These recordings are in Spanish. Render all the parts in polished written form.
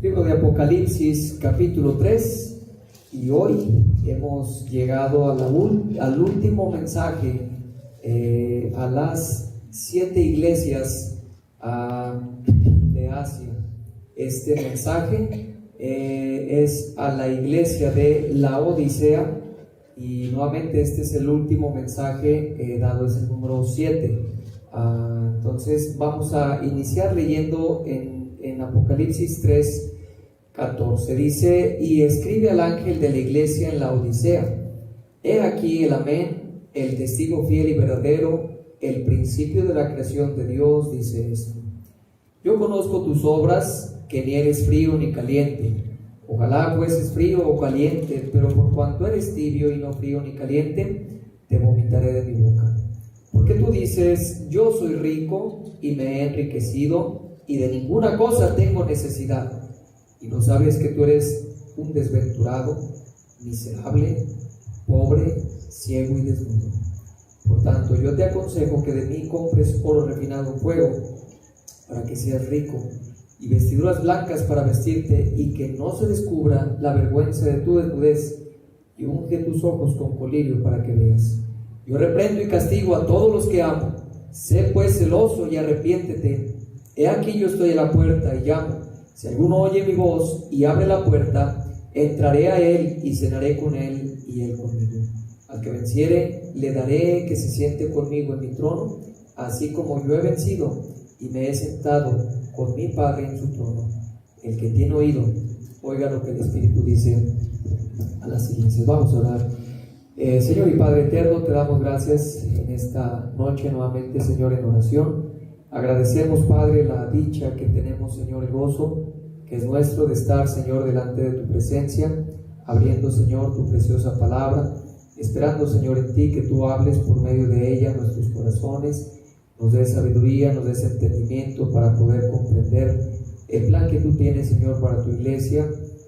Libro de Apocalipsis, capítulo 3, y hoy hemos llegado al último mensaje a las 7 iglesias de Asia. Este mensaje es a la iglesia de Laodicea, y nuevamente este es el último mensaje dado, es el número 7. Entonces vamos a iniciar leyendo en Apocalipsis 3:14. Dice: y escribe al ángel de la iglesia en Laodicea: he aquí el amén, el testigo fiel y verdadero, el principio de la creación de Dios, dice esto: yo conozco tus obras, que ni eres frío ni caliente. Ojalá fueses frío o caliente, pero por cuanto eres tibio y no frío ni caliente, te vomitaré de mi boca. Porque tú dices: yo soy rico y me he enriquecido, y de ninguna cosa tengo necesidad, y no sabes que tú eres un desventurado, miserable, pobre, ciego y desnudo. Por tanto, yo te aconsejo que de mí compres oro refinado en fuego, para que seas rico, y vestiduras blancas para vestirte, y que no se descubra la vergüenza de tu desnudez, y unge tus ojos con colirio para que veas. Yo reprendo y castigo a todos los que amo. Sé pues celoso y arrepiéntete. He aquí yo estoy a la puerta y llamo. Si alguno oye mi voz y abre la puerta, entraré a él y cenaré con él y él conmigo. Al que venciere, le daré que se siente conmigo en mi trono, así como yo he vencido y me he sentado con mi Padre en su trono. El que tiene oído, oiga lo que el Espíritu dice a las iglesias. Vamos a orar. Señor y Padre eterno, te damos gracias en esta noche nuevamente, Señor, en oración. Agradecemos, Padre, la dicha que tenemos, Señor, el gozo que es nuestro de estar, Señor, delante de tu presencia, abriendo, Señor, tu preciosa palabra, esperando, Señor, en ti que tú hables por medio de ella nuestros corazones, nos des sabiduría, nos des entendimiento para poder comprender el plan que tú tienes, Señor, para tu iglesia,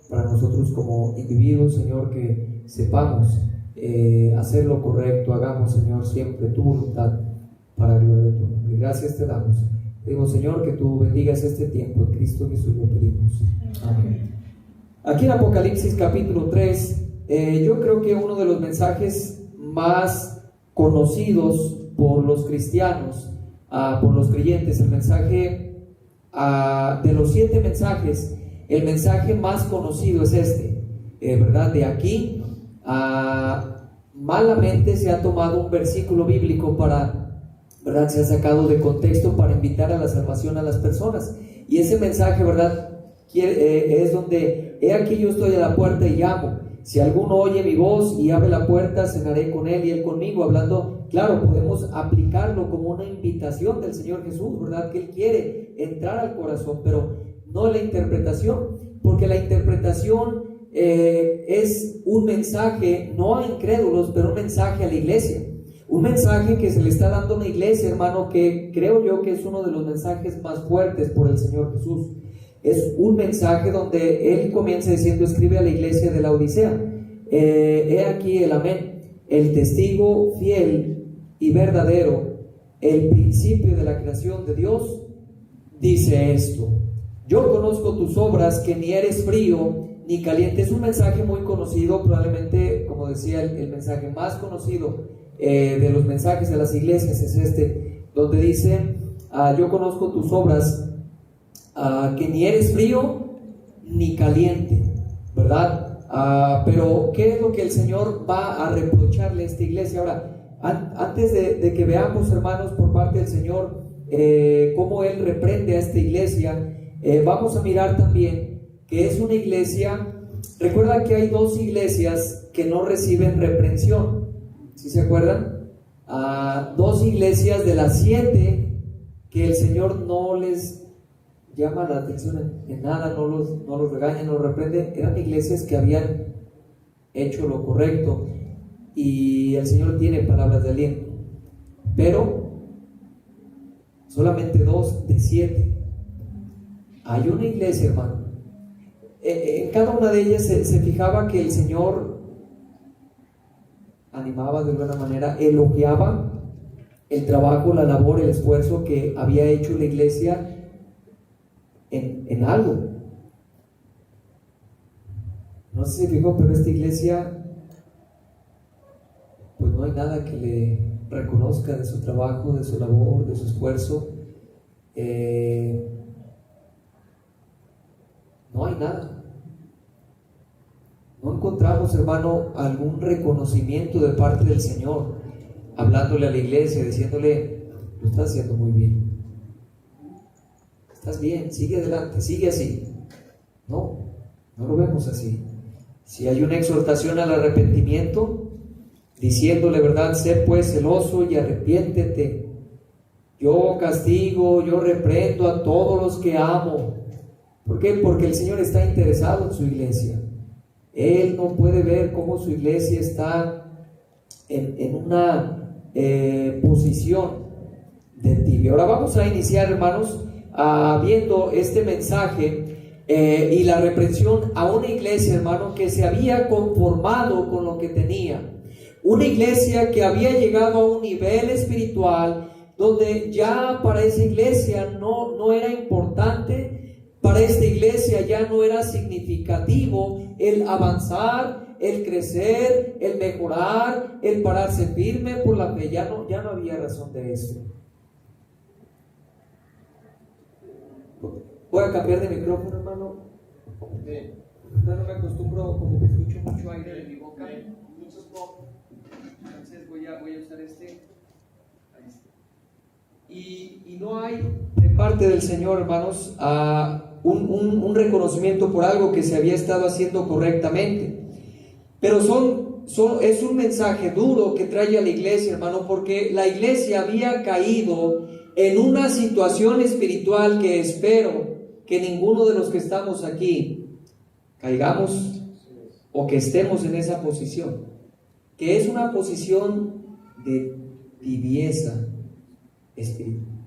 para nosotros como individuos, Señor, que sepamos hacer lo correcto, hagamos, Señor, siempre tu voluntad para gloria de tu nombre. Gracias te damos. Digo, Señor, que tú bendigas este tiempo. En Cristo Jesús lo pedimos. Amén. Aquí en Apocalipsis capítulo 3, yo creo que uno de los mensajes más conocidos por los cristianos, por los creyentes, el mensaje de los 7 mensajes, el mensaje más conocido es este, ¿verdad? De aquí malamente se ha tomado un versículo bíblico para, ¿verdad? Se ha sacado de contexto para invitar a la salvación a las personas, y ese mensaje, ¿verdad? Es donde: he aquí yo estoy a la puerta y llamo. Si alguno oye mi voz y abre la puerta, cenaré con él y él conmigo. Hablando, claro, podemos aplicarlo como una invitación del Señor Jesús, ¿verdad? Que Él quiere entrar al corazón, pero no la interpretación, porque la interpretación es un mensaje no a incrédulos, pero un mensaje a la iglesia, un mensaje que se le está dando a una iglesia, hermano, que creo yo que es uno de los mensajes más fuertes por el Señor Jesús. Es un mensaje donde Él comienza diciendo: escribe a la iglesia de Laodicea, he aquí el amén, el testigo fiel y verdadero, el principio de la creación de Dios, dice esto: yo conozco tus obras, que ni eres frío ni caliente. Es un mensaje muy conocido, probablemente, como decía, el mensaje más conocido de los mensajes de las iglesias es este, donde dice: yo conozco tus obras, que ni eres frío ni caliente, ¿verdad? Pero ¿qué es lo que el Señor va a reprocharle a esta iglesia? Ahora, antes de que veamos, hermanos, por parte del Señor cómo Él reprende a esta iglesia, vamos a mirar también que es una iglesia. Recuerda que hay 2 iglesias que no reciben reprensión, ¿sí se acuerdan? 2 iglesias de las 7 que el Señor no les llama la atención en nada, no los regaña, no los reprende. Eran iglesias que habían hecho lo correcto y el Señor tiene palabras de aliento, pero solamente 2 de 7. Hay una iglesia, hermano, en cada una de ellas se fijaba que el Señor animaba de alguna manera, elogiaba el trabajo, la labor, el esfuerzo que había hecho la iglesia en algo. no sé si fijó, pero esta iglesia, pues no hay nada que le reconozca de su trabajo, de su labor, de su esfuerzo. No hay nada. No encontramos, hermano, algún reconocimiento de parte del Señor, hablándole a la iglesia, diciéndole: lo estás haciendo muy bien, estás bien, sigue adelante, sigue así. No lo vemos así. Si hay una exhortación al arrepentimiento, diciéndole, ¿verdad?, sé pues celoso y arrepiéntete. Yo castigo, yo reprendo a todos los que amo. ¿Por qué? Porque el Señor está interesado en su iglesia. Él no puede ver cómo su iglesia está en una posición de tibio. Ahora vamos a iniciar, hermanos, viendo este mensaje y la reprensión a una iglesia, hermano, que se había conformado con lo que tenía. Una iglesia que había llegado a un nivel espiritual donde ya para esa iglesia no era importante. Para esta iglesia ya no era significativo el avanzar, el crecer, el mejorar, el pararse firme por la fe. Ya no había razón de eso. Voy a cambiar de micrófono, hermano. Ya no me acostumbro, como que escucho mucho aire de mi boca. Entonces voy a usar este. Ahí está. Y no hay de parte del Señor, hermanos, un reconocimiento por algo que se había estado haciendo correctamente. Pero es un mensaje duro que trae a la iglesia, hermano, porque la iglesia había caído en una situación espiritual que espero que ninguno de los que estamos aquí caigamos o que estemos en esa posición, que es una posición de tibieza espiritual.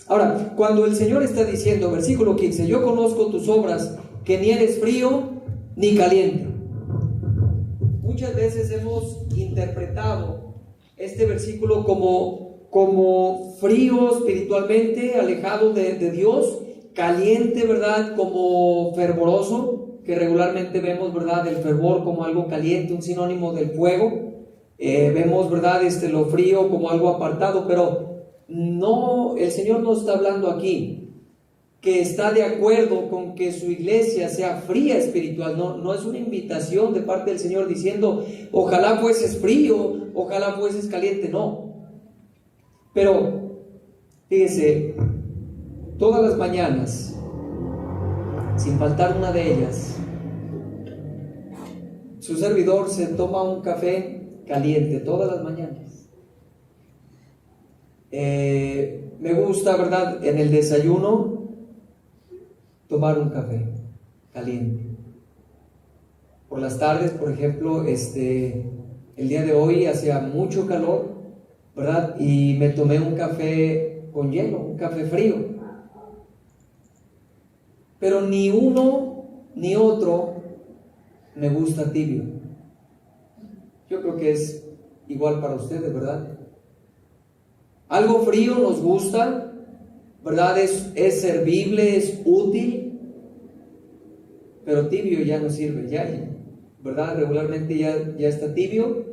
Ahora, cuando el Señor está diciendo, versículo 15, yo conozco tus obras, que ni eres frío ni caliente. Muchas veces hemos interpretado este versículo como frío espiritualmente, alejado de Dios, caliente, ¿verdad?, como fervoroso, que regularmente vemos, ¿verdad?, el fervor como algo caliente, un sinónimo del fuego. Vemos, ¿verdad?, lo frío como algo apartado, pero no, el Señor no está hablando aquí que está de acuerdo con que su iglesia sea fría espiritual. No es una invitación de parte del Señor diciendo ojalá fueses frío, ojalá fueses caliente, no. Pero fíjese, todas las mañanas, sin faltar una de ellas, su servidor se toma un café caliente todas las mañanas. Me gusta, ¿verdad?, en el desayuno tomar un café caliente. Por las tardes, por ejemplo, el día de hoy hacía mucho calor, ¿verdad?, y me tomé un café con hielo, un café frío. Pero ni uno ni otro me gusta tibio. Yo creo que es igual para ustedes, ¿verdad? Algo frío nos gusta, ¿verdad? Es servible, es útil, pero tibio ya no sirve, ¿verdad? Regularmente ya está tibio,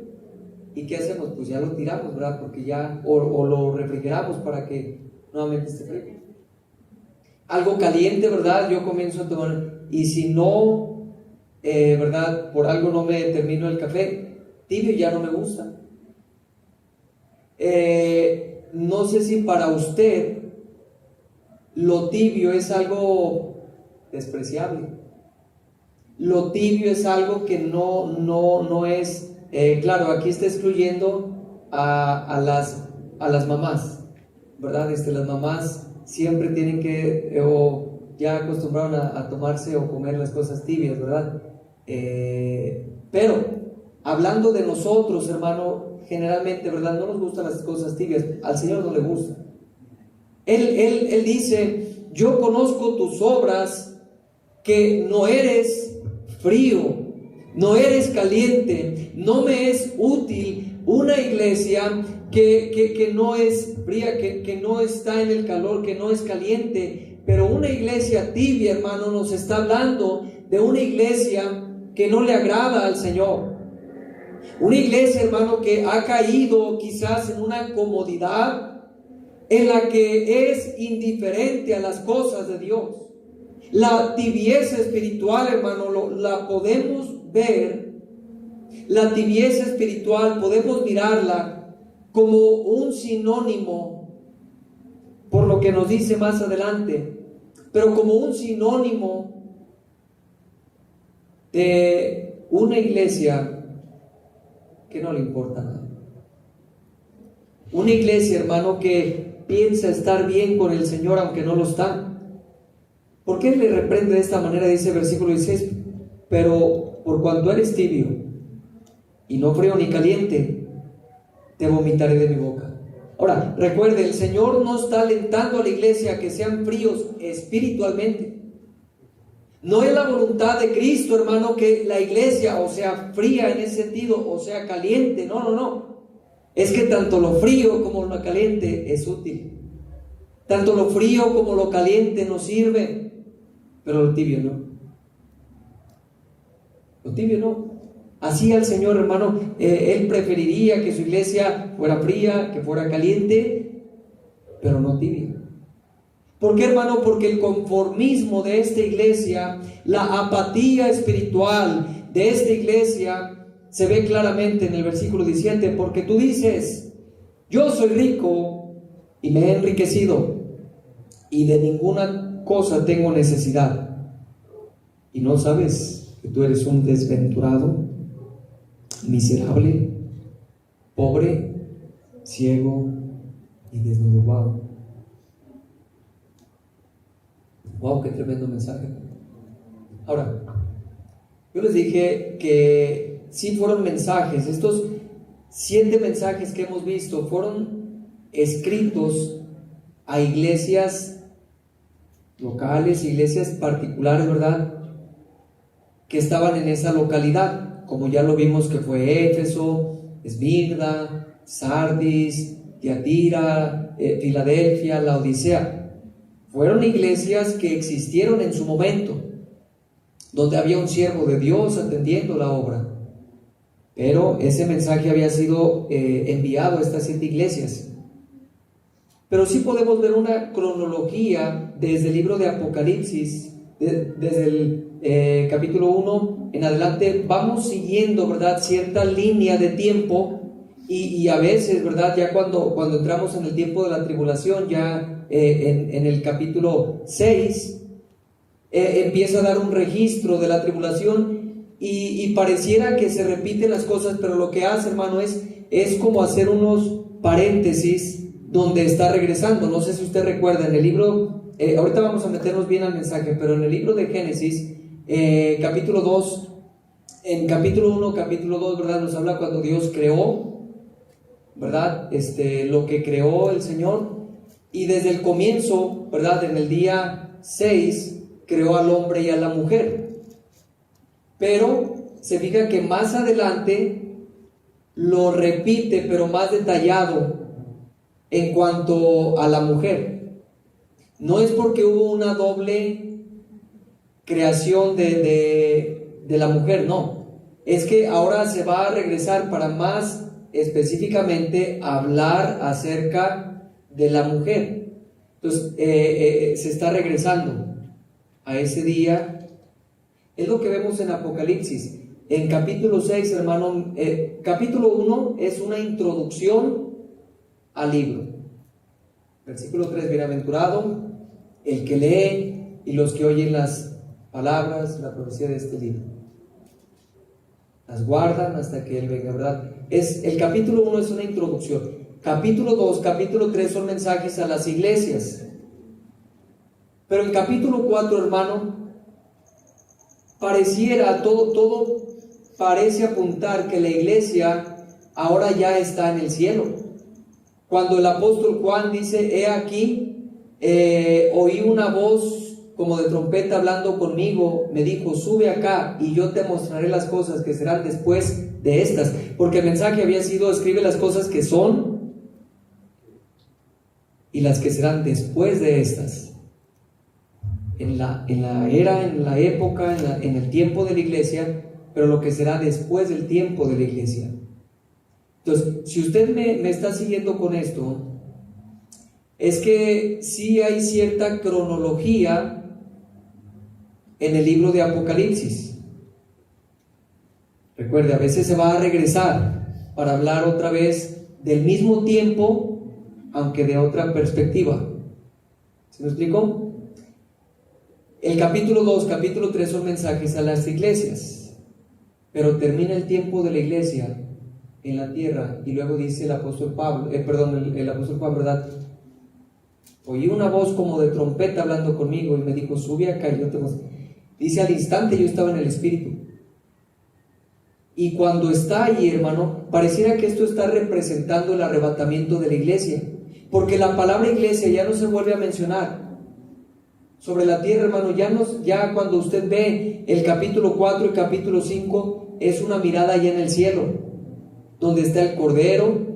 ¿y qué hacemos? Pues ya lo tiramos, ¿verdad? Porque ya, o lo refrigeramos para que nuevamente esté frío. Algo caliente, ¿verdad? Yo comienzo a tomar, y si no, ¿verdad?, por algo no me termino el café, tibio ya no me gusta. No sé si para usted lo tibio es algo despreciable. Lo tibio es algo que no es, claro, aquí está excluyendo a las mamás, ¿verdad? Las mamás siempre tienen que, o ya acostumbraron a tomarse o comer las cosas tibias, ¿verdad? Pero hablando de nosotros, hermano, generalmente, ¿verdad?, no nos gustan las cosas tibias. Al Señor no le gusta. Él dice, yo conozco tus obras, que no eres frío, no eres caliente. No me es útil una iglesia que no es fría, que no está en el calor, que no es caliente. Pero una iglesia tibia, hermano, nos está hablando de una iglesia que no le agrada al Señor. Una iglesia, hermano, que ha caído quizás en una comodidad en la que es indiferente a las cosas de Dios. La tibieza espiritual, hermano, la podemos ver. La tibieza espiritual podemos mirarla como un sinónimo, por lo que nos dice más adelante, pero como un sinónimo de una iglesia que no le importa nada. Una iglesia, hermano, que piensa estar bien con el Señor aunque no lo está. ¿Por qué le reprende de esta manera? Dice el versículo 16: pero por cuanto eres tibio y no frío ni caliente, te vomitaré de mi boca. Ahora, recuerde, el Señor no está alentando a la iglesia a que sean fríos espiritualmente. No es la voluntad de Cristo, hermano, que la iglesia o sea fría en ese sentido, o sea caliente. No. Es que tanto lo frío como lo caliente es útil. Tanto lo frío como lo caliente nos sirve, pero lo tibio no. Lo tibio no. Así al Señor, hermano, Él preferiría que su iglesia fuera fría, que fuera caliente, pero no tibia. ¿Por qué, hermano? Porque el conformismo de esta iglesia, la apatía espiritual de esta iglesia se ve claramente en el versículo 17, porque tú dices: yo soy rico y me he enriquecido y de ninguna cosa tengo necesidad, y no sabes que tú eres un desventurado, miserable, pobre, ciego y desnudado. Wow, qué tremendo mensaje. Ahora, yo les dije que sí fueron mensajes. Estos 7 mensajes que hemos visto fueron escritos a iglesias locales, iglesias particulares, ¿verdad?, que estaban en esa localidad, como ya lo vimos que fue Éfeso, Esmirna, Sardis, Tiatira, Filadelfia, Laodicea. Fueron iglesias que existieron en su momento, donde había un siervo de Dios atendiendo la obra, pero ese mensaje había sido enviado a estas 7 iglesias. Pero sí podemos ver una cronología desde el libro de Apocalipsis, desde el capítulo 1 en adelante. Vamos siguiendo, ¿verdad?, cierta línea de tiempo, y a veces, ¿verdad?, ya cuando entramos en el tiempo de la tribulación, ya en el capítulo 6 empieza a dar un registro de la tribulación, y pareciera que se repiten las cosas, pero lo que hace, hermano, es como hacer unos paréntesis donde está regresando. No sé si usted recuerda en el libro, ahorita vamos a meternos bien al mensaje, pero en el libro de Génesis, capítulo 2, en capítulo 1, capítulo 2, ¿verdad?, nos habla cuando Dios creó, ¿verdad?, lo que creó el Señor. Y desde el comienzo, ¿verdad?, en el día 6, creó al hombre y a la mujer. Pero se fija que más adelante lo repite, pero más detallado en cuanto a la mujer. No es porque hubo una doble creación de la mujer, no. Es que ahora se va a regresar para más específicamente hablar acerca de la mujer. Entonces se está regresando a ese día. Es lo que vemos en Apocalipsis. En capítulo 6, hermano, capítulo 1 es una introducción al libro. Versículo 3: bienaventurado el que lee y los que oyen las palabras, la profecía de este libro, las guardan hasta que Él venga, ¿verdad? El capítulo 1 es una introducción. Capítulo 2, capítulo 3 son mensajes a las iglesias. Pero el capítulo 4, hermano, pareciera, todo parece apuntar que la iglesia ahora ya está en el cielo. Cuando el apóstol Juan dice: he aquí, oí una voz como de trompeta hablando conmigo, me dijo: sube acá y yo te mostraré las cosas que serán después de estas. Porque el mensaje había sido: escribe las cosas que son y las que serán después de estas. En la época, en el tiempo de la iglesia, pero lo que será después del tiempo de la iglesia. Entonces, si usted me está siguiendo con esto, es que sí hay cierta cronología en el libro de Apocalipsis. Recuerde, a veces se va a regresar para hablar otra vez del mismo tiempo, aunque de otra perspectiva. ¿Se me explicó? El capítulo 2, capítulo 3 son mensajes a las iglesias, pero termina el tiempo de la iglesia en la tierra y luego dice el apóstol Pablo, el apóstol Juan, ¿verdad? Oí una voz como de trompeta hablando conmigo y me dijo, sube acá y yo te muestro. Dice, al instante yo estaba en el Espíritu. Y cuando está ahí, hermano, pareciera que esto está representando el arrebatamiento de la iglesia, porque la palabra iglesia ya no se vuelve a mencionar sobre la tierra, hermano. Ya cuando usted ve el capítulo 4 y capítulo 5, es una mirada allá en el cielo, donde está el Cordero,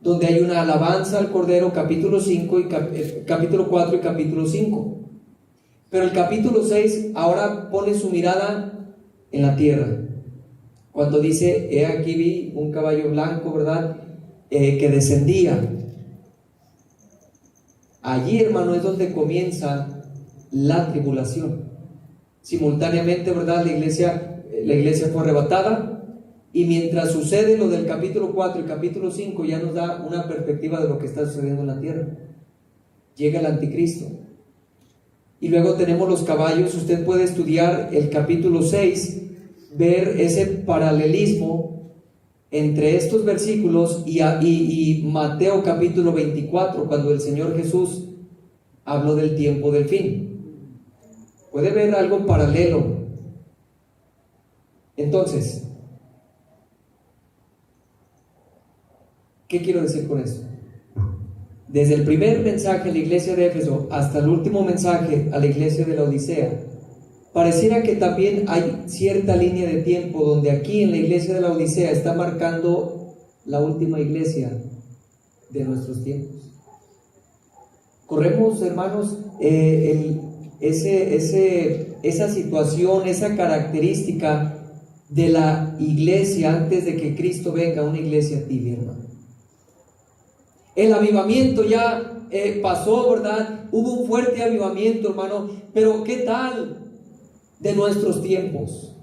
donde hay una alabanza al Cordero, capítulo 5 y capítulo 4 y capítulo 5. Pero el capítulo 6 ahora pone su mirada en la tierra, cuando dice, he aquí vi un caballo blanco, ¿verdad? Que descendía. Allí, hermano, es donde comienza la tribulación. Simultáneamente, ¿verdad? La iglesia fue arrebatada, y mientras sucede lo del capítulo 4 y capítulo 5, ya nos da una perspectiva de lo que está sucediendo en la tierra. Llega el anticristo. Y luego tenemos los caballos. Usted puede estudiar el capítulo 6, ver ese paralelismo entre estos versículos y Mateo capítulo 24, cuando el Señor Jesús habló del tiempo del fin. Puede ver algo paralelo. Entonces, ¿qué quiero decir con esto? Desde el primer mensaje a la iglesia de Éfeso hasta el último mensaje a la iglesia de la Odisea, pareciera que también hay cierta línea de tiempo donde aquí en la iglesia de la Odisea está marcando la última iglesia de nuestros tiempos. Corremos, hermanos, esa situación, esa característica de la iglesia antes de que Cristo venga, una iglesia tibia, hermano. El avivamiento ya pasó, ¿verdad? Hubo un fuerte avivamiento, hermano, pero ¿qué tal de nuestros tiempos?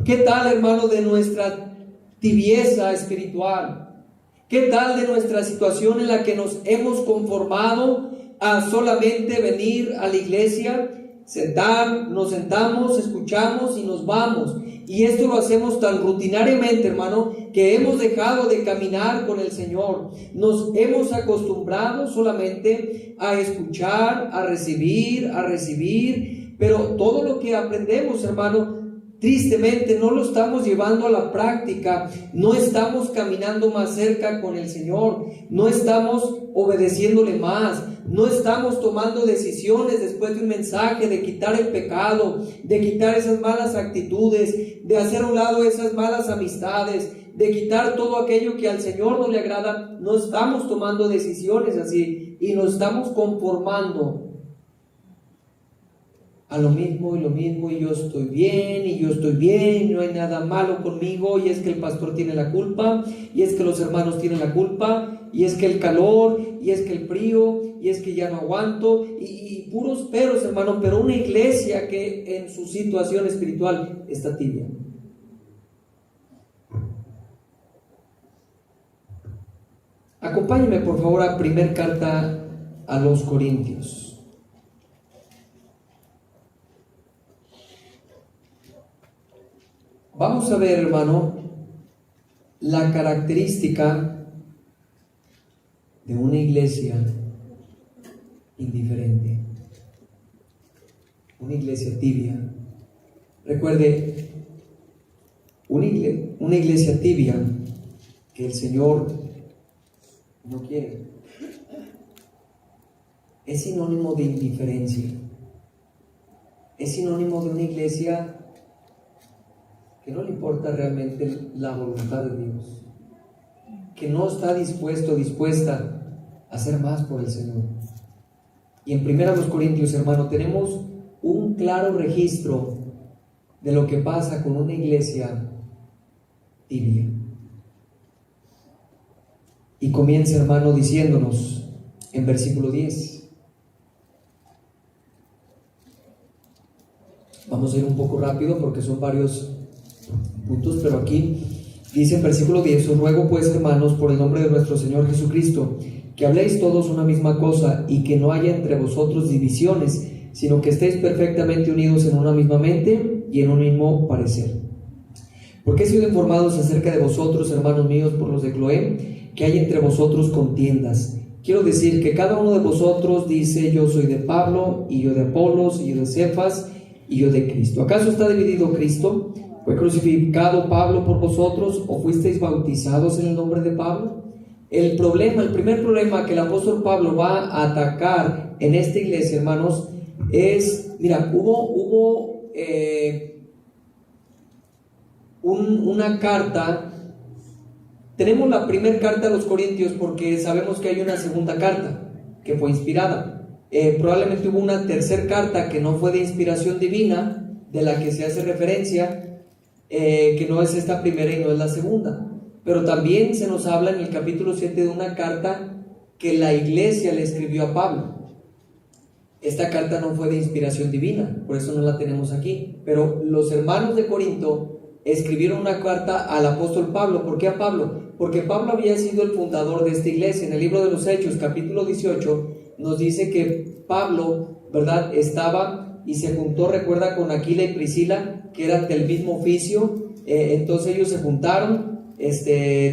¿Qué tal, hermano, de nuestra tibieza espiritual? ¿Qué tal de nuestra situación en la que nos hemos conformado a solamente venir a la iglesia, nos sentamos, escuchamos y nos vamos? Y esto lo hacemos tan rutinariamente, hermano, que hemos dejado de caminar con el Señor. Nos hemos acostumbrado solamente a escuchar, a recibir, pero todo lo que aprendemos, hermano, tristemente no lo estamos llevando a la práctica. No estamos caminando más cerca con el Señor, no estamos obedeciéndole más, no estamos tomando decisiones después de un mensaje de quitar el pecado, de quitar esas malas actitudes, de hacer a un lado esas malas amistades, de quitar todo aquello que al Señor no le agrada. No estamos tomando decisiones así y nos estamos conformando a lo mismo, y yo estoy bien, no hay nada malo conmigo, y es que el pastor tiene la culpa, y es que los hermanos tienen la culpa, y es que el calor, y es que el frío, y es que ya no aguanto, y puros peros, hermano. Pero una iglesia que en su situación espiritual está tibia. Acompáñenme por favor a primer carta a los Corintios. Vamos a ver, hermano, la característica de una iglesia indiferente, una iglesia tibia. Recuerde, una iglesia tibia que el Señor no quiere es sinónimo de indiferencia, es sinónimo de una iglesia que no le importa realmente la voluntad de Dios, que no está dispuesta a hacer más por el Señor. Y en 1 Corintios, hermano, tenemos un claro registro de lo que pasa con una iglesia tibia. Y comienza, hermano, diciéndonos en versículo 10. Vamos a ir un poco rápido porque son varios puntos, pero aquí dice en versículo 10: os ruego pues, hermanos, por el nombre de nuestro Señor Jesucristo, que habléis todos una misma cosa y que no haya entre vosotros divisiones, sino que estéis perfectamente unidos en una misma mente y en un mismo parecer. Porque he sido informados acerca de vosotros, hermanos míos, por los de Cloé, que hay entre vosotros contiendas. Quiero decir que cada uno de vosotros dice: yo soy de Pablo, y yo de Apolos, y yo de Cefas, y yo de Cristo. ¿Acaso está dividido Cristo? ¿Fue crucificado Pablo por vosotros, o fuisteis bautizados en el nombre de Pablo? El primer problema que el apóstol Pablo va a atacar en esta iglesia, hermanos, es, mira, hubo una carta. Tenemos la primera carta a los Corintios porque sabemos que hay una segunda carta que fue inspirada. Probablemente hubo una tercera carta que no fue de inspiración divina, de la que se hace referencia, que no es esta primera y no es la segunda. Pero también se nos habla en el capítulo 7 de una carta que la iglesia le escribió a Pablo. Esta carta no fue de inspiración divina, por eso no la tenemos aquí. Pero los hermanos de Corinto escribieron una carta al apóstol Pablo. ¿Por qué a Pablo? Porque Pablo había sido el fundador de esta iglesia. En el libro de los Hechos, capítulo 18, nos dice que Pablo, ¿verdad?, estaba y se juntó, recuerda, con Aquila y Priscila, que eran del mismo oficio. Entonces ellos se juntaron,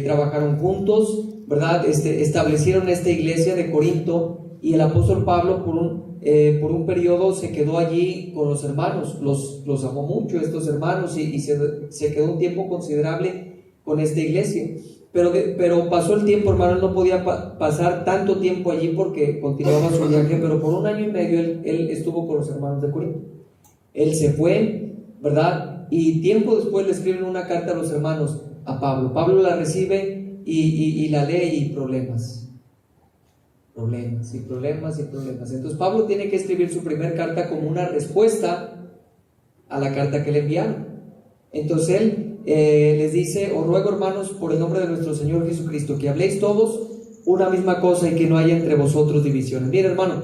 trabajaron juntos, ¿verdad? Establecieron esta iglesia de Corinto, y el apóstol Pablo por un periodo se quedó allí con los hermanos, los amó mucho estos hermanos, y se quedó un tiempo considerable con esta iglesia. Pero pasó el tiempo, hermano. Él no podía pasar tanto tiempo allí porque continuaba su viaje, pero por 1 año y medio él estuvo con los hermanos de Corinto. Él se fue, ¿verdad? Y tiempo después le escriben una carta a los hermanos, a Pablo. Pablo la recibe y la lee, y problemas. Entonces Pablo tiene que escribir su primera carta como una respuesta a la carta que le enviaron. Entonces él les dice: os ruego, hermanos, por el nombre de nuestro Señor Jesucristo, que habléis todos una misma cosa y que no haya entre vosotros divisiones. Mira, hermano,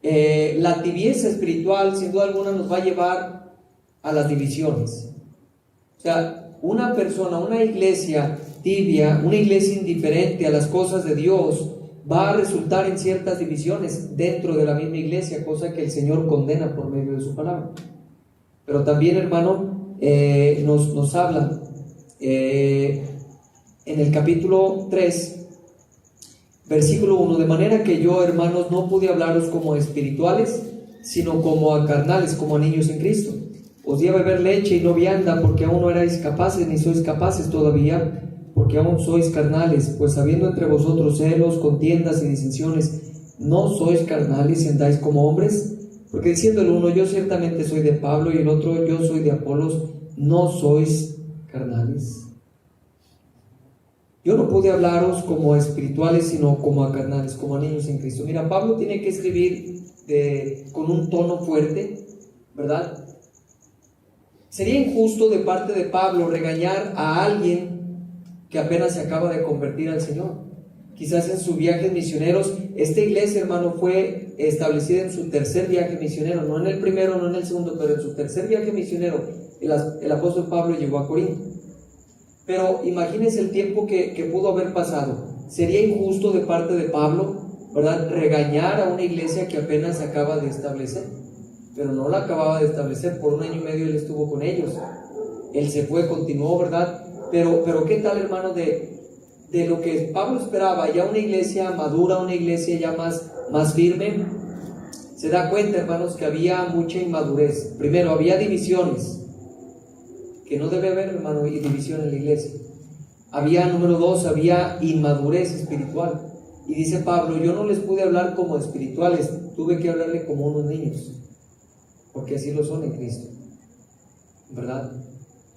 la tibieza espiritual sin duda alguna nos va a llevar a las divisiones. O sea, una persona, una iglesia tibia, una iglesia indiferente a las cosas de Dios, va a resultar en ciertas divisiones dentro de la misma iglesia, cosa que el Señor condena por medio de su palabra. Pero también, hermano, nos habla en el capítulo 3, versículo 1: de manera que yo, hermanos, no pude hablaros como espirituales, sino como a carnales, como a niños en Cristo. Os di a beber leche y no vianda, porque aún no erais capaces, ni sois capaces todavía, porque aún sois carnales. Pues habiendo entre vosotros celos, contiendas y disensiones, ¿no sois carnales y andáis como hombres? Porque diciendo el uno: yo ciertamente soy de Pablo, y el otro: yo soy de Apolos, ¿no sois carnales? Yo no pude hablaros como a espirituales, sino como a carnales, como a niños en Cristo. Mira, Pablo tiene que escribir con un tono fuerte, ¿verdad? Sería injusto de parte de Pablo regañar a alguien que apenas se acaba de convertir al Señor. Quizás en sus viajes misioneros, esta iglesia, hermano, fue establecida en su tercer viaje misionero, no en el primero, no en el segundo, pero en su tercer viaje misionero, el apóstol Pablo llegó a Corinto. Pero imagínense el tiempo que pudo haber pasado. Sería injusto de parte de Pablo, ¿verdad?, regañar a una iglesia que apenas se acaba de establecer. Pero no la acababa de establecer. Por 1 año y medio él estuvo con ellos. Él se fue, continuó, ¿verdad? Pero ¿qué tal, hermano, de lo que Pablo esperaba? Ya una iglesia madura, una iglesia ya más firme. Se da cuenta, hermanos, que había mucha inmadurez. Primero, había divisiones, que no debe haber, hermano, división en la iglesia. Número 2, había inmadurez espiritual. Y dice Pablo: yo no les pude hablar como espirituales, tuve que hablarle como unos niños, porque así lo son en Cristo, ¿verdad?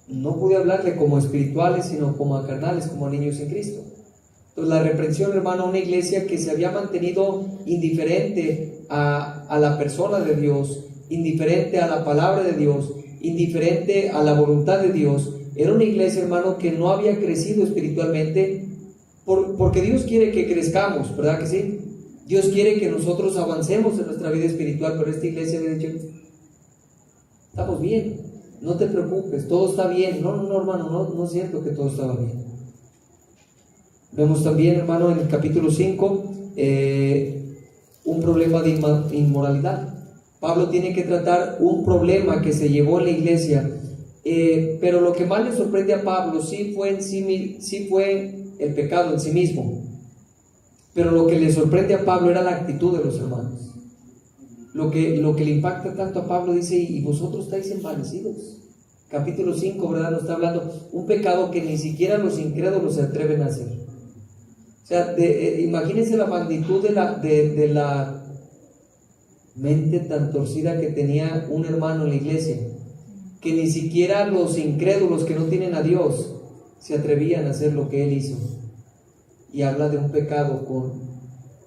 No pude hablarle como espirituales, sino como a carnales, como a niños en Cristo. Entonces la reprensión, hermano, a una iglesia que se había mantenido indiferente a la persona de Dios, indiferente a la palabra de Dios, indiferente a la voluntad de Dios, Era una iglesia, hermano, que no había crecido espiritualmente, porque Dios quiere que crezcamos, ¿verdad que sí? Dios quiere que nosotros avancemos en nuestra vida espiritual, pero esta iglesia había dicho: estamos bien, no te preocupes, todo está bien. No, hermano, no es cierto que todo estaba bien. Vemos también, hermano, en el capítulo 5, un problema de inmoralidad. Pablo tiene que tratar un problema que se llevó en la iglesia, pero lo que más le sorprende a Pablo sí fue el pecado en sí mismo, pero lo que le sorprende a Pablo era la actitud de los hermanos. Lo que le impacta tanto a Pablo, dice: y vosotros estáis envanecidos. Capítulo 5, ¿verdad? Nos está hablando un pecado que ni siquiera los incrédulos se atreven a hacer. O sea, imagínense la magnitud de la mente tan torcida que tenía un hermano en la iglesia, que ni siquiera los incrédulos que no tienen a Dios se atrevían a hacer lo que él hizo. Y habla de un pecado con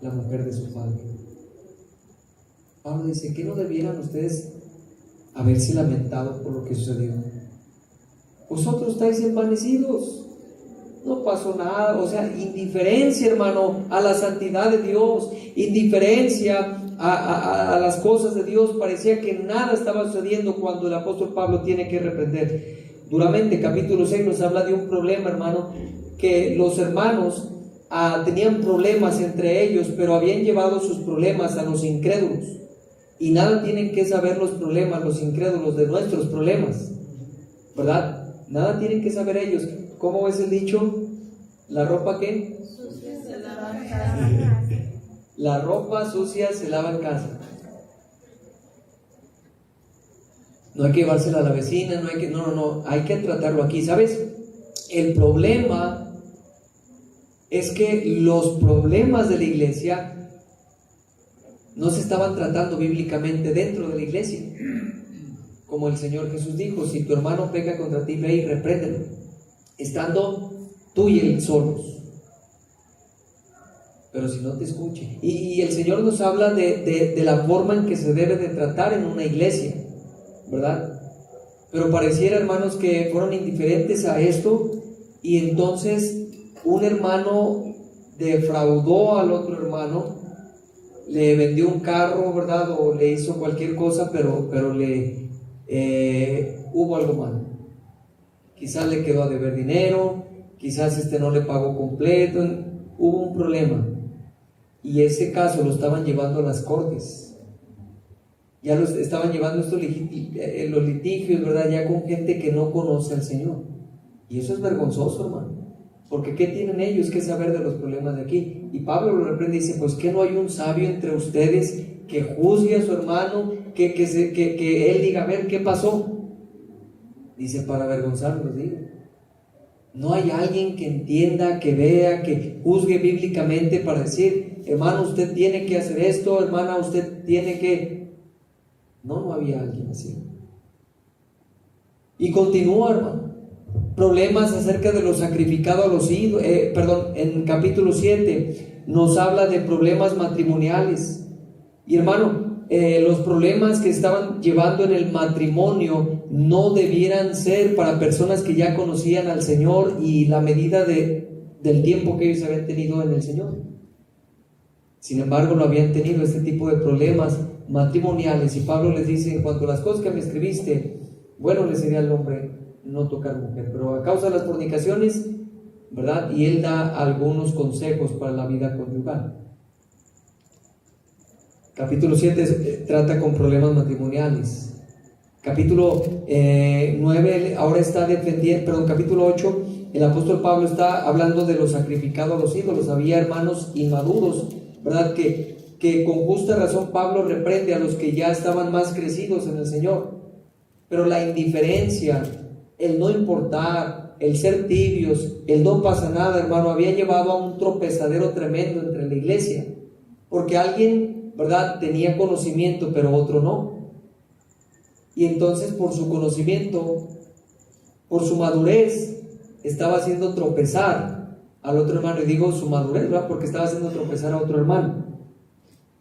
la mujer de su padre. Pablo dice: ¿qué no debieran ustedes haberse lamentado por lo que sucedió? Vosotros estáis envanecidos, no pasó nada. O sea, indiferencia, hermano, a la santidad de Dios, indiferencia a las cosas de Dios. Parecía que nada estaba sucediendo cuando el apóstol Pablo tiene que reprender duramente. Capítulo 6 nos habla de un problema, hermano, que los hermanos tenían problemas entre ellos, pero habían llevado sus problemas a los incrédulos. Y nada tienen que saber los problemas, los incrédulos, de nuestros problemas, ¿verdad? Nada tienen que saber ellos. ¿Cómo es el dicho? ¿La ropa qué? Sucia se lava en casa. La ropa sucia se lava en casa. No hay que llevársela a la vecina, no, hay que tratarlo aquí, ¿sabes? El problema es que los problemas de la iglesia no se estaban tratando bíblicamente dentro de la iglesia. Como el Señor Jesús dijo: si tu hermano peca contra ti, ve y repréndelo, estando tú y él solos. Pero si no te escuche. Y el Señor nos habla de la forma en que se debe de tratar en una iglesia, ¿verdad? Pero pareciera, hermanos, que fueron indiferentes a esto, y entonces un hermano defraudó al otro hermano, le vendió un carro, ¿verdad? O le hizo cualquier cosa, pero hubo algo malo. Quizás le quedó a deber dinero, quizás no le pagó completo, hubo un problema. Y ese caso lo estaban llevando a las cortes. Ya lo estaban llevando los litigios, ¿verdad? Ya con gente que no conoce al Señor. Y eso es vergonzoso, hermano. Porque ¿qué tienen ellos que saber de los problemas de aquí? Y Pablo lo reprende y dice: pues ¿qué no hay un sabio entre ustedes que juzgue a su hermano, que él diga: a ver, ¿qué pasó? Dice: para avergonzarlos, digo. No hay alguien que entienda, que vea, que juzgue bíblicamente para decir: hermano, usted tiene que hacer esto, hermana, usted tiene que... No había alguien así. Y continúa, hermano. Problemas acerca de lo sacrificado a los ídolos. En capítulo 7 nos habla de problemas matrimoniales. Y hermano, los problemas que estaban llevando en el matrimonio no debieran ser para personas que ya conocían al Señor y la medida del tiempo que ellos habían tenido en el Señor. Sin embargo, lo habían tenido este tipo de problemas matrimoniales. Y Pablo les dice: en cuanto a las cosas que me escribiste, bueno le sería al hombre no tocar mujer, pero a causa de las fornicaciones, ¿verdad? Y él da algunos consejos para la vida conyugal. Capítulo 7 trata con problemas matrimoniales. Capítulo 9 ahora está defendiendo, capítulo 8, el apóstol Pablo está hablando de lo sacrificado a los ídolos. Había hermanos inmaduros, ¿verdad? Que con justa razón Pablo reprende a los que ya estaban más crecidos en el Señor. Pero la indiferencia, el no importar, el ser tibios, el no pasa nada, hermano, había llevado a un tropezadero tremendo entre la iglesia. Porque alguien, ¿verdad?, tenía conocimiento, pero otro no. Y entonces, por su conocimiento, por su madurez, estaba haciendo tropezar al otro hermano. Y digo su madurez, ¿verdad?, porque estaba haciendo tropezar a otro hermano.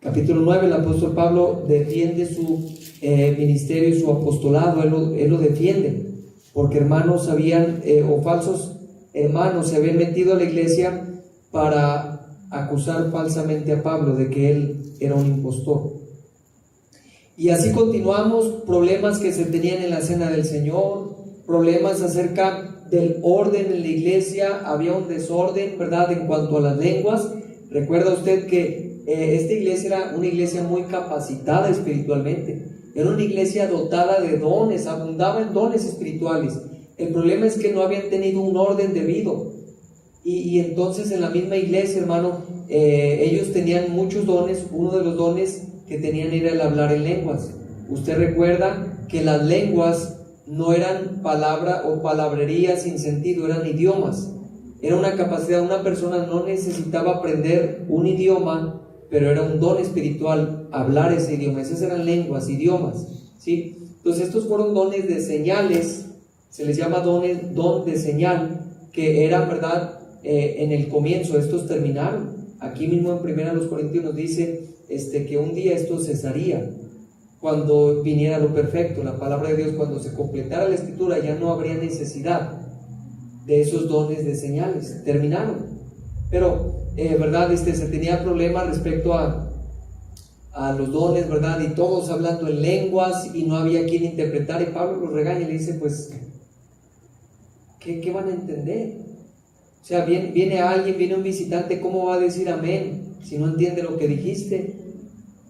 Capítulo 9, el apóstol Pablo defiende su ministerio y su apostolado. Él lo defiende, porque hermanos o falsos hermanos se habían metido a la iglesia para acusar falsamente a Pablo de que él era un impostor. Y así continuamos, problemas que se tenían en la cena del Señor, problemas acerca del orden en la iglesia, había un desorden, ¿verdad?, en cuanto a las lenguas. Recuerda usted que esta iglesia era una iglesia muy capacitada espiritualmente, era una iglesia dotada de dones, abundaba en dones espirituales. El problema es que no habían tenido un orden debido, y entonces en la misma iglesia, hermano, ellos tenían muchos dones. Uno de los dones que tenían era el hablar en lenguas. Usted recuerda que las lenguas no eran palabra o palabrería sin sentido, eran idiomas. Era una capacidad, una persona no necesitaba aprender un idioma, pero era un don espiritual hablar ese idioma. Esas eran lenguas, idiomas, ¿sí? Entonces estos fueron dones de señales, se les llama don de señal, que eran, ¿verdad?, en el comienzo. Estos terminaron. Aquí mismo en 1 Corintios nos dice que un día esto cesaría, cuando viniera lo perfecto, la palabra de Dios, cuando se completara la escritura, ya no habría necesidad de esos dones de señales, terminaron. Pero, ¿verdad?, se tenía problemas respecto a los dones, ¿verdad?, y todos hablando en lenguas, y no había quien interpretar, y Pablo los regaña y le dice, pues, ¿qué van a entender? O sea, viene alguien, viene un visitante, ¿cómo va a decir amén si no entiende lo que dijiste?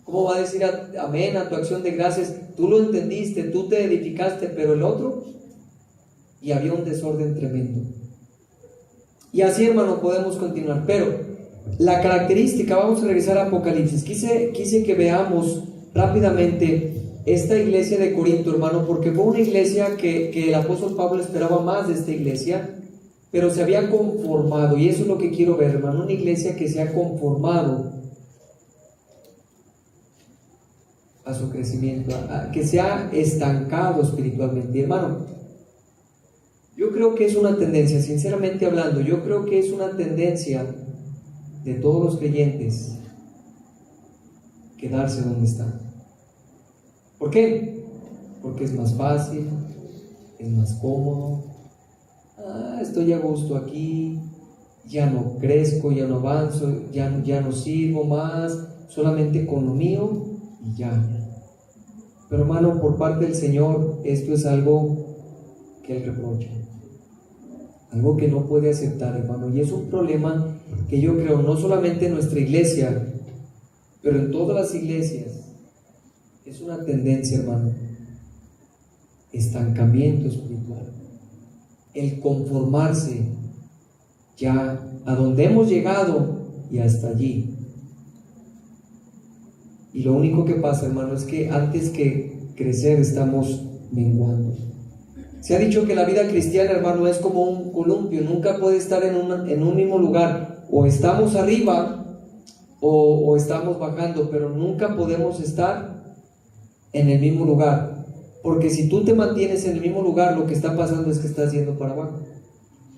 ¿Cómo va a decir amén a tu acción de gracias? Tú lo entendiste, tú te edificaste, pero el otro, y había un desorden tremendo. Y así, hermano, podemos continuar, pero la característica, vamos a regresar a Apocalipsis. Quise que veamos rápidamente esta iglesia de Corinto, hermano, porque fue una iglesia que el apóstol Pablo esperaba más de esta iglesia, pero se había conformado, y eso es lo que quiero ver, hermano, una iglesia que se ha conformado a su crecimiento, que se ha estancado espiritualmente. Y hermano, yo creo que es una tendencia, sinceramente hablando, yo creo que es una tendencia de todos los creyentes quedarse donde están. ¿Por qué? Porque es más fácil, es más cómodo. Estoy a gusto aquí, ya no crezco, ya no avanzo, ya no sirvo más, solamente con lo mío y ya. Pero hermano, por parte del Señor, esto es algo que Él reprocha, algo que no puede aceptar, hermano, y es un problema que yo creo no solamente en nuestra iglesia, pero en todas las iglesias. Es una tendencia, hermano, estancamiento espiritual, el conformarse ya a donde hemos llegado y hasta allí. Y lo único que pasa, hermano, es que antes que crecer estamos menguando. Se ha dicho que la vida cristiana, hermano, es como un columpio, nunca puede estar en un mismo lugar. O estamos arriba o estamos bajando, pero nunca podemos estar en el mismo lugar. Porque si tú te mantienes en el mismo lugar, lo que está pasando es que estás yendo para abajo.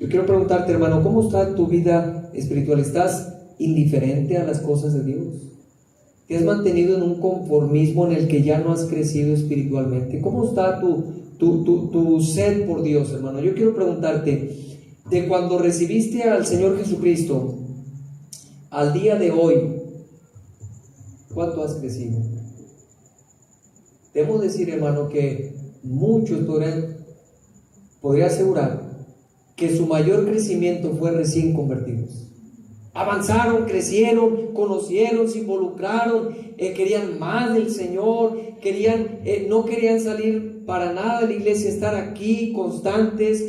Yo quiero preguntarte, hermano, ¿cómo está tu vida espiritual? ¿Estás indiferente a las cosas de Dios? ¿Te has mantenido en un conformismo en el que ya no has crecido espiritualmente? ¿Cómo está tu sed por Dios, hermano? Yo quiero preguntarte, de cuando recibiste al Señor Jesucristo al día de hoy, ¿cuánto has crecido? Debo decir, hermano, que muchos podría asegurar que su mayor crecimiento fue recién convertidos. Avanzaron, crecieron, conocieron, se involucraron, querían más del Señor, no querían salir para nada de la iglesia, estar aquí constantes,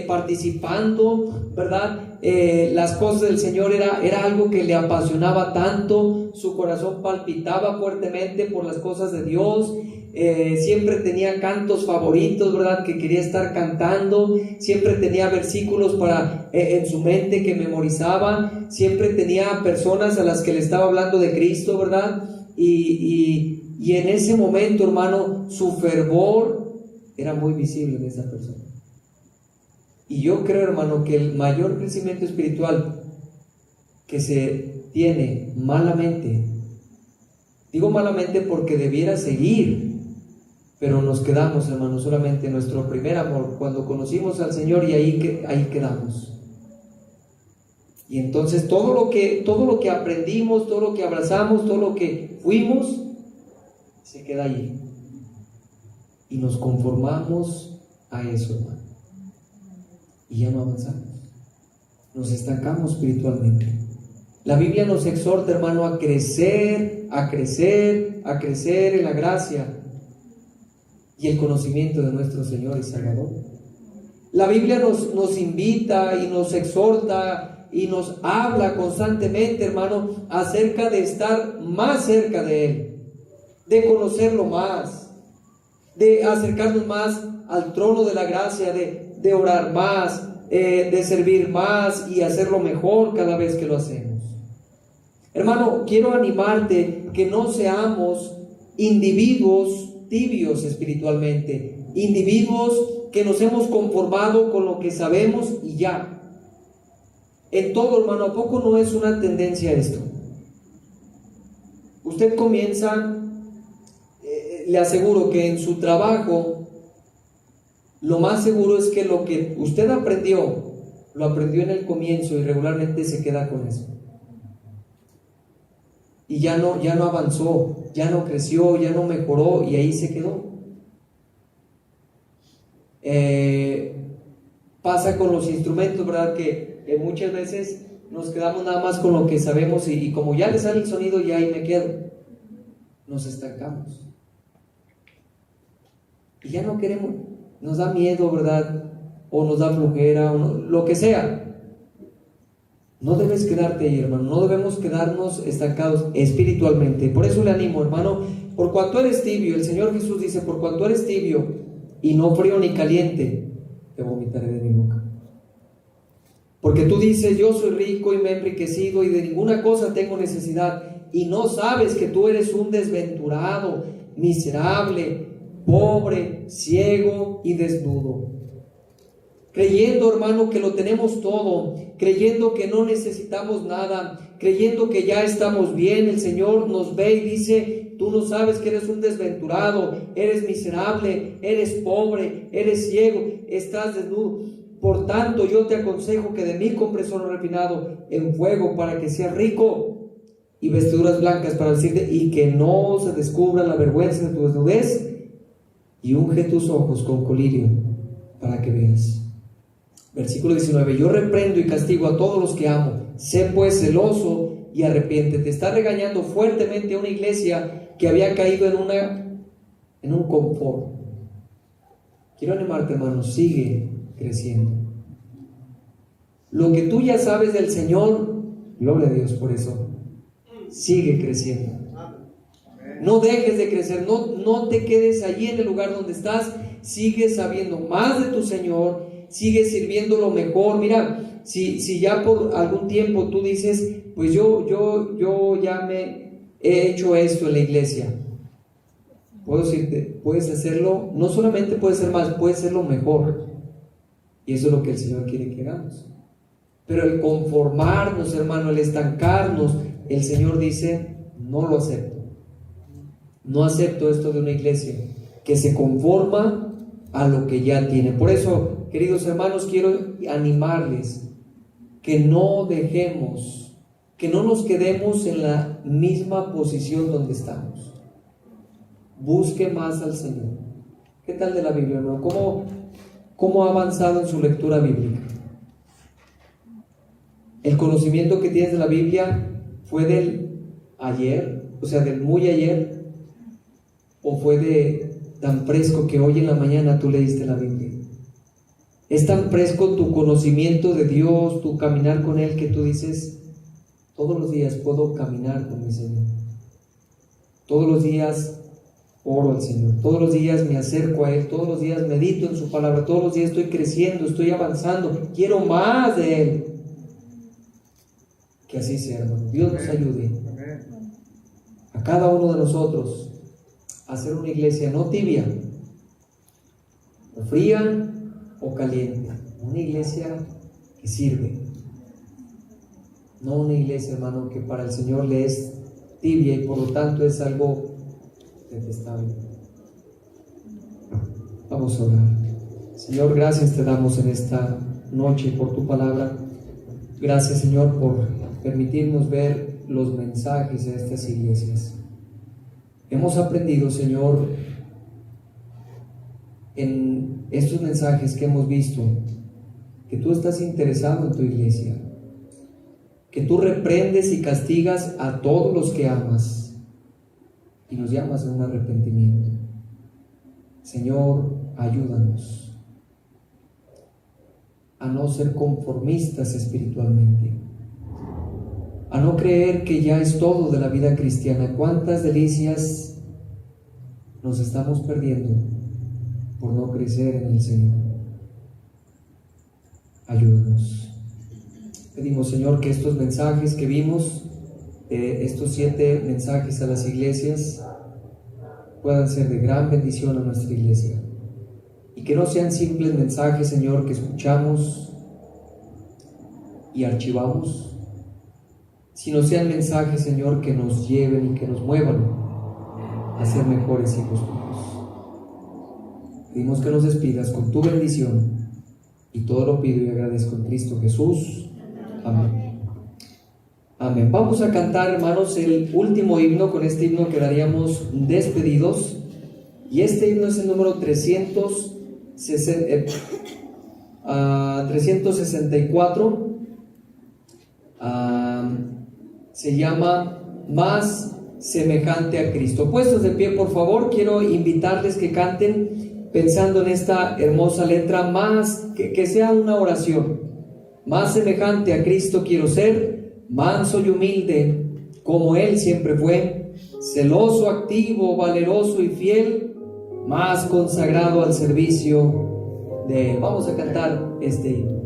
participando, ¿verdad? Las cosas del Señor era algo que le apasionaba tanto, su corazón palpitaba fuertemente por las cosas de Dios. Siempre tenía cantos favoritos, ¿verdad?, que quería estar cantando. Siempre tenía versículos en su mente que memorizaba. Siempre tenía personas a las que le estaba hablando de Cristo, ¿verdad? Y en ese momento, hermano, su fervor era muy visible en esa persona. Y yo creo, hermano, que el mayor crecimiento espiritual que se tiene malamente, digo malamente porque debiera seguir pero nos quedamos, hermanos, solamente en nuestro primer amor, cuando conocimos al Señor, y ahí quedamos. Y entonces todo lo que aprendimos, todo lo que abrazamos, todo lo que fuimos, se queda allí. Y nos conformamos a eso, hermano. Y ya no avanzamos. Nos estancamos espiritualmente. La Biblia nos exhorta, hermano, a crecer, a crecer, a crecer en la gracia y el conocimiento de nuestro Señor y Salvador. La Biblia nos invita y nos exhorta y nos habla constantemente, hermano, acerca de estar más cerca de Él, de conocerlo más, de acercarnos más al trono de la gracia, de orar más, de servir más y hacerlo mejor cada vez que lo hacemos. Hermano, quiero animarte que no seamos individuos tibios espiritualmente, individuos que nos hemos conformado con lo que sabemos y ya. En todo, hermano, ¿a poco no es una tendencia esto? Usted comienza, le aseguro que en su trabajo, lo más seguro es que lo que usted aprendió, lo aprendió en el comienzo y regularmente se queda con eso. Y ya no avanzó, ya no creció, ya no mejoró y ahí se quedó. Pasa con los instrumentos, ¿verdad? Que muchas veces nos quedamos nada más con lo que sabemos y como ya le sale el sonido, ya ahí me quedo. Nos estancamos. Y ya no queremos, nos da miedo, ¿verdad? O nos da flojera, o no, lo que sea. No debes quedarte ahí, hermano. No debemos quedarnos estancados espiritualmente. Por eso le animo, hermano, por cuanto eres tibio, el Señor Jesús dice, por cuanto eres tibio y no frío ni caliente, te vomitaré de mi boca. Porque tú dices, yo soy rico y me he enriquecido y de ninguna cosa tengo necesidad, y no sabes que tú eres un desventurado, miserable, pobre, ciego y desnudo. Creyendo, hermano, que lo tenemos todo, creyendo que no necesitamos nada, creyendo que ya estamos bien, el Señor nos ve y dice, tú no sabes que eres un desventurado, eres miserable, eres pobre, eres ciego, estás desnudo. Por tanto, yo te aconsejo que de mí compres oro refinado en fuego para que seas rico y vestiduras blancas para vestirte y que no se descubra la vergüenza de tu desnudez, y unge tus ojos con colirio para que veas. Versículo 19, yo reprendo y castigo a todos los que amo, sé pues celoso y arrepiéntete. Está regañando fuertemente a una iglesia que había caído en un confort. Quiero animarte, hermano, sigue creciendo. Lo que tú ya sabes del Señor, gloria a Dios por eso, sigue creciendo. No dejes de crecer, no te quedes allí en el lugar donde estás, sigue sabiendo más de tu Señor, sigue sirviéndolo mejor. Mira, si ya por algún tiempo tú dices, pues yo ya me he hecho esto en la iglesia, puedo decirte, puedes hacerlo, no solamente puedes ser más, puedes hacerlo mejor. Y eso es lo que el Señor quiere que hagamos. Pero el conformarnos, hermano, el estancarnos, el Señor dice, no lo acepto. No acepto esto de una iglesia que se conforma a lo que ya tiene. Por eso, queridos hermanos, quiero animarles que no dejemos, que no nos quedemos en la misma posición donde estamos. Busque más al Señor. ¿Qué tal de la Biblia, hermano? ¿Cómo ha avanzado en su lectura bíblica? ¿El conocimiento que tienes de la Biblia fue del ayer, o sea, del muy ayer? ¿O fue de tan fresco que hoy en la mañana tú leíste la Biblia? ¿Es tan fresco tu conocimiento de Dios, tu caminar con Él, que tú dices, todos los días puedo caminar con mi Señor? Todos los días oro al Señor, todos los días me acerco a Él, todos los días medito en su palabra, todos los días estoy creciendo, estoy avanzando, quiero más de Él. Que así sea, hermano. Dios nos ayude a cada uno de nosotros a hacer una iglesia no tibia, o fría o caliente, una iglesia que sirve, no una iglesia, hermano, que para el Señor le es tibia y por lo tanto es algo detestable. Vamos a orar. Señor, gracias te damos en esta noche por tu palabra. Gracias, Señor, por permitirnos ver los mensajes de estas iglesias. Hemos aprendido, Señor, en estos mensajes que hemos visto, que tú estás interesado en tu iglesia, que tú reprendes y castigas a todos los que amas y nos llamas a un arrepentimiento. Señor, ayúdanos a no ser conformistas espiritualmente, a no creer que ya es todo de la vida cristiana. ¿Cuántas delicias nos estamos perdiendo por no crecer en el Señor? Ayúdanos. Pedimos, Señor, que estos mensajes que vimos, estos 7 mensajes a las iglesias, puedan ser de gran bendición a nuestra iglesia. Y que no sean simples mensajes, Señor, que escuchamos y archivamos, sino sean mensajes, Señor, que nos lleven y que nos muevan a ser mejores hijos tuyos. Pedimos que nos despidas con tu bendición, y todo lo pido y agradezco en Cristo Jesús. Amén. Amén. Vamos a cantar, hermanos, el último himno. Con este himno quedaríamos despedidos. Y este himno es el número 364. Se llama Más semejante a Cristo. Puestos de pie, por favor, quiero invitarles que canten pensando en esta hermosa letra, más que sea una oración. Más semejante a Cristo quiero ser, manso y humilde, como Él siempre fue, celoso, activo, valeroso y fiel, más consagrado al servicio de Él. Vamos a cantar este himno.